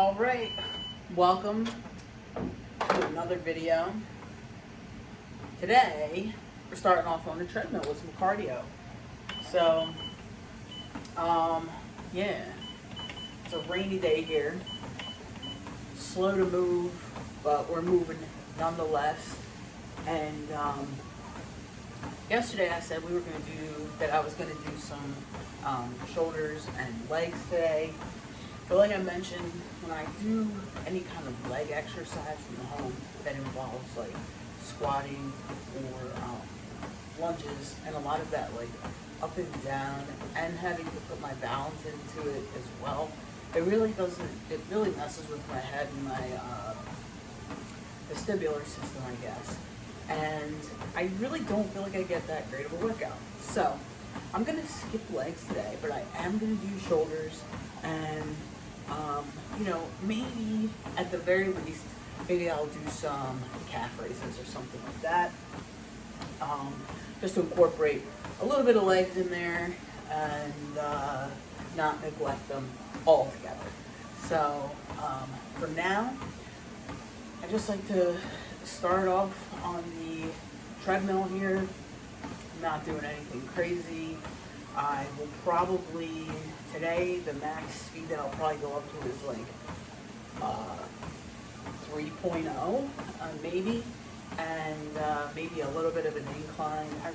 All right, welcome to another video. Today, we're starting off on the treadmill with some cardio. So, yeah, it's a rainy day here. Slow to move, but we're moving nonetheless. And yesterday I said I was going to do some shoulders and legs today. But like I mentioned, when I do any kind of leg exercise from home that involves like squatting or lunges, and a lot of that like up and down, and having to put my balance into it as well, it really messes with my head and my vestibular system, I guess. And I really don't feel like I get that great of a workout. So I'm gonna skip legs today, but I am gonna do shoulders, and maybe at the very least, maybe I'll do some calf raises or something like that, just to incorporate a little bit of legs in there and not neglect them altogether. So for now, I just like to start off on the treadmill here. I'm not doing anything crazy. I will probably, today, the max speed that I'll probably go up to is like 3.0, maybe, and maybe a little bit of an incline. I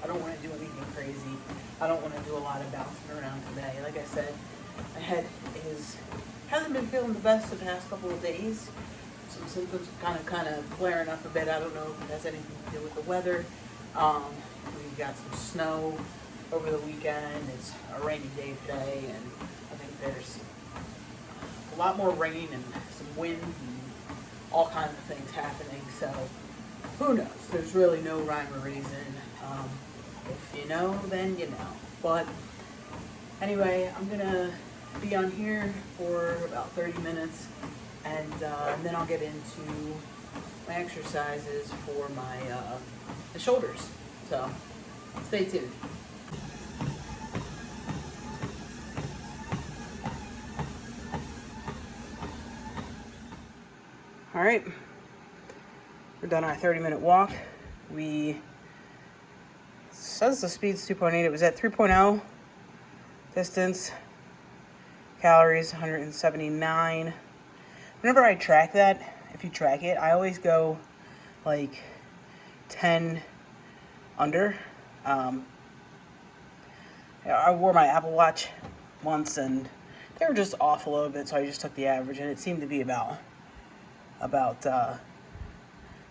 don't want to do anything crazy. I don't want to do a lot of bouncing around today. Like I said, my head hasn't been feeling the best the past couple of days. Some symptoms kind of flaring up a bit. I don't know if it has anything to do with the weather. We've got some snow over the weekend. It's a rainy day today, and I think there's a lot more rain and some wind and all kinds of things happening. So who knows? There's really no rhyme or reason. If you know, then you know. But anyway, I'm gonna be on here for about 30 minutes, and then I'll get into my exercises for my the shoulders. So stay tuned. All right, we're done our 30-minute walk. It says the speed's 2.8. It was at 3.0 distance. Calories 179. Whenever I track that, if you track it, I always go like 10 under. I wore my Apple Watch once, and they were just off a little bit, so I just took the average, and it seemed to be about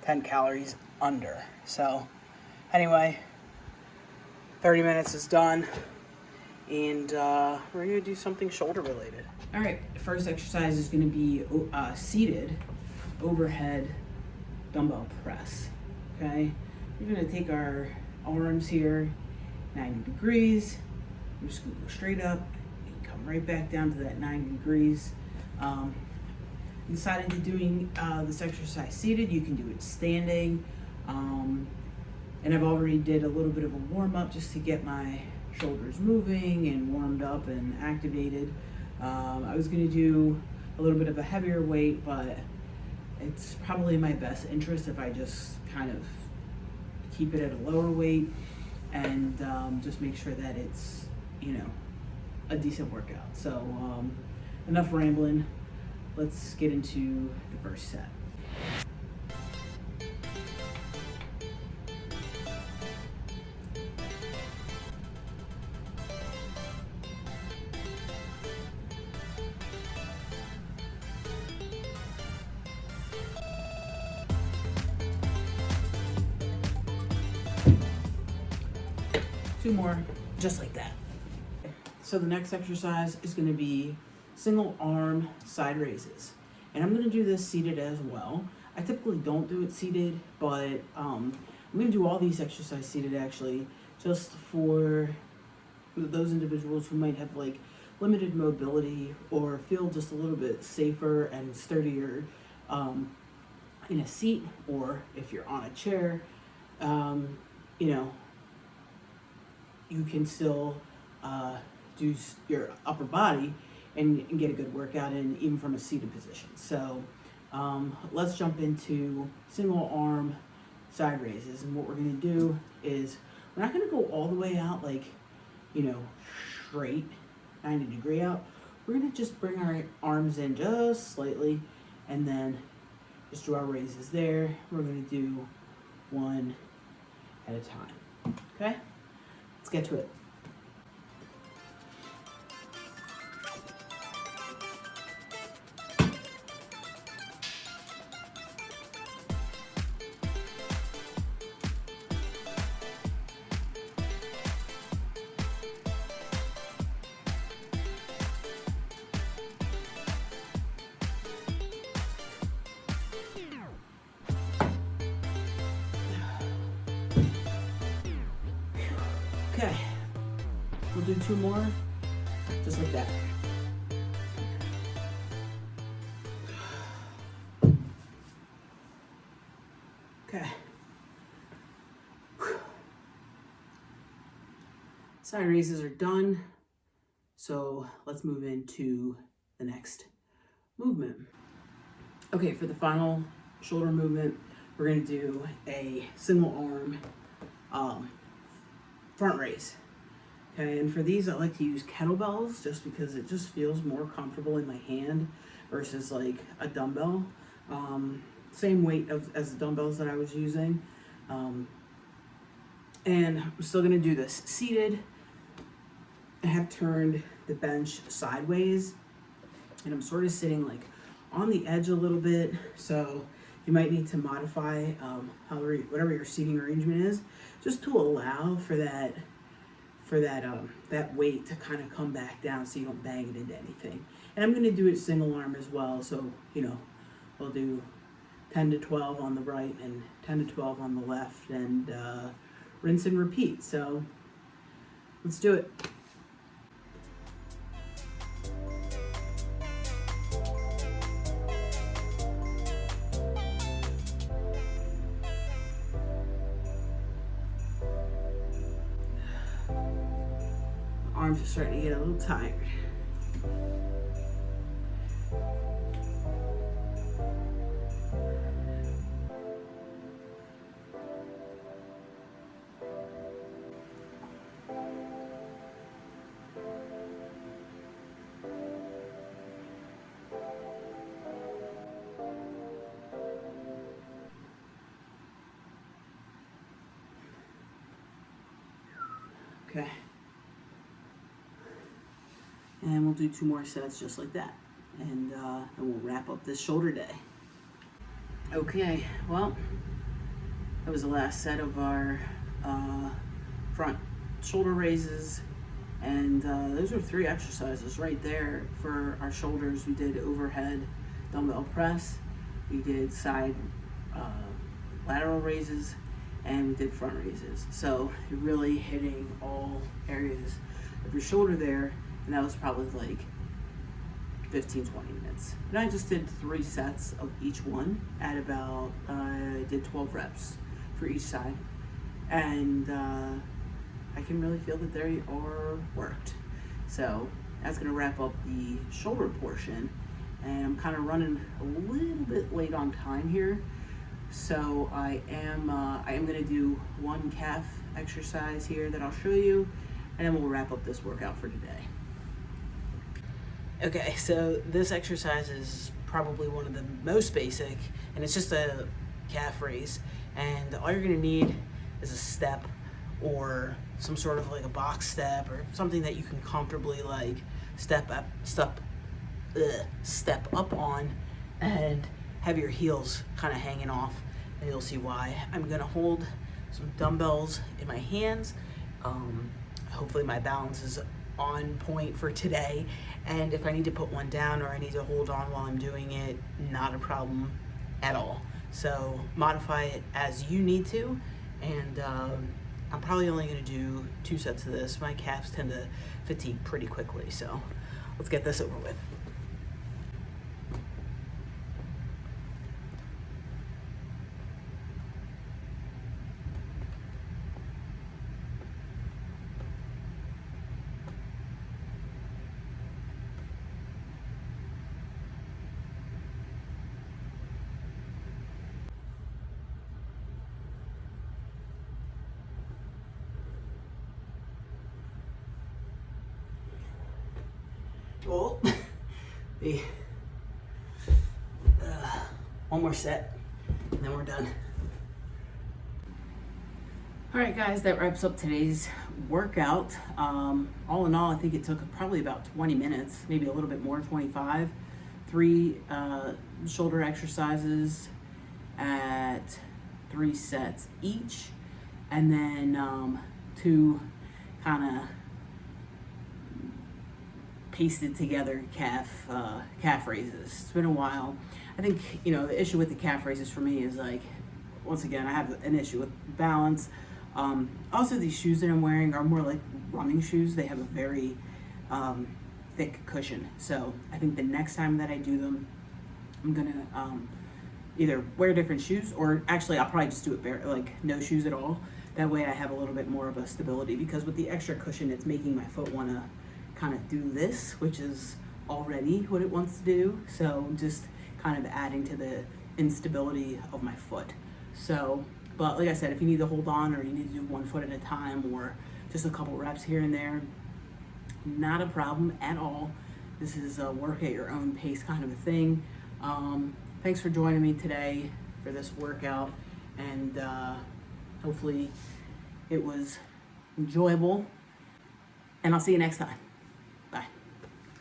10 calories under. So anyway, 30 minutes is done, and we're gonna do something shoulder related. All right, the first exercise is gonna be seated overhead dumbbell press. Okay, we're gonna take our arms here 90 degrees. We're just gonna go straight up and come right back down to that 90 degrees. Decided to doing this exercise seated. You can do it standing, and I've already did a little bit of a warm up just to get my shoulders moving and warmed up and activated. I was going to do a little bit of a heavier weight, but it's probably in my best interest if I just kind of keep it at a lower weight and just make sure that it's a decent workout. So enough rambling. Let's get into the first set. Two more, just like that. So the next exercise is going to be single arm side raises, and I'm going to do this seated as well. I typically don't do it seated, but I'm going to do all these exercises seated actually, just for those individuals who might have like limited mobility or feel just a little bit safer and sturdier in a seat, or if you're on a chair, you can still do your upper body and get a good workout in, even from a seated position. So let's jump into single arm side raises. And what we're gonna do is, we're not gonna go all the way out, like, you know, straight 90-degree out. We're gonna just bring our arms in just slightly, and then just do our raises there. We're gonna do one at a time. Okay? Let's get to it. Okay, we'll do 2 more, just like that. Okay. Side raises are done, so let's move into the next movement. Okay, for the final shoulder movement, we're gonna do a single arm front raise. Okay, and for these I like to use kettlebells just because it just feels more comfortable in my hand versus like a dumbbell. Same weight as the dumbbells that I was using. And I'm still gonna do this seated. I have turned the bench sideways, and I'm sort of sitting like on the edge a little bit, so you might need to modify whatever your seating arrangement is, just to allow for that weight to kind of come back down so you don't bang it into anything. And I'm going to do it single arm as well, so you know, we'll do 10 to 12 on the right and 10 to 12 on the left, and rinse and repeat. So let's do it. Arms are starting to get a little tired. Okay. And we'll do 2 more sets just like that. And we'll wrap up this shoulder day. Okay, well, that was the last set of our front shoulder raises. And those are 3 exercises right there for our shoulders. We did overhead dumbbell press, we did side lateral raises, and we did front raises. So you're really hitting all areas of your shoulder there. And that was probably like 15, 20 minutes. And I just did 3 sets of each one at about, I did 12 reps for each side. And I can really feel that they are worked. So that's gonna wrap up the shoulder portion. And I'm kind of running a little bit late on time here. So I am gonna do 1 calf exercise here that I'll show you, and then we'll wrap up this workout for today. Okay, so this exercise is probably one of the most basic, and it's just a calf raise. And all you're gonna need is a step, or some sort of like a box step, or something that you can comfortably like step up on, and have your heels kind of hanging off, and you'll see why. I'm gonna hold some dumbbells in my hands. Hopefully my balance is on point for today, and if I need to put one down or I need to hold on while I'm doing it, not a problem at all. So modify it as you need to, and I'm probably only going to do 2 sets of this. My calves tend to fatigue pretty quickly, so let's get this over with. One more set, and then we're done. All right, guys, that wraps up today's workout. All in all, I think it took probably about 20 minutes, maybe a little bit more, 25. 3 shoulder exercises at 3 sets each, and then 2 kind of pasted together calf raises. It's been a while. I think, you know, the issue with the calf raises for me is, like, once again, I have an issue with balance. Also, these shoes that I'm wearing are more like running shoes. They have a very thick cushion. So I think the next time that I do them, I'm gonna either wear different shoes, or actually I'll probably just do it bare, like no shoes at all. That way I have a little bit more of a stability, because with the extra cushion, it's making my foot want to kind of do this, which is already what it wants to do. So just kind of adding to the instability of my foot. So, but like I said, if you need to hold on, or you need to do 1 foot at a time, or just a couple reps here and there, not a problem at all. This is a work at your own pace kind of a thing. Thanks for joining me today for this workout, and hopefully it was enjoyable, and I'll see you next time.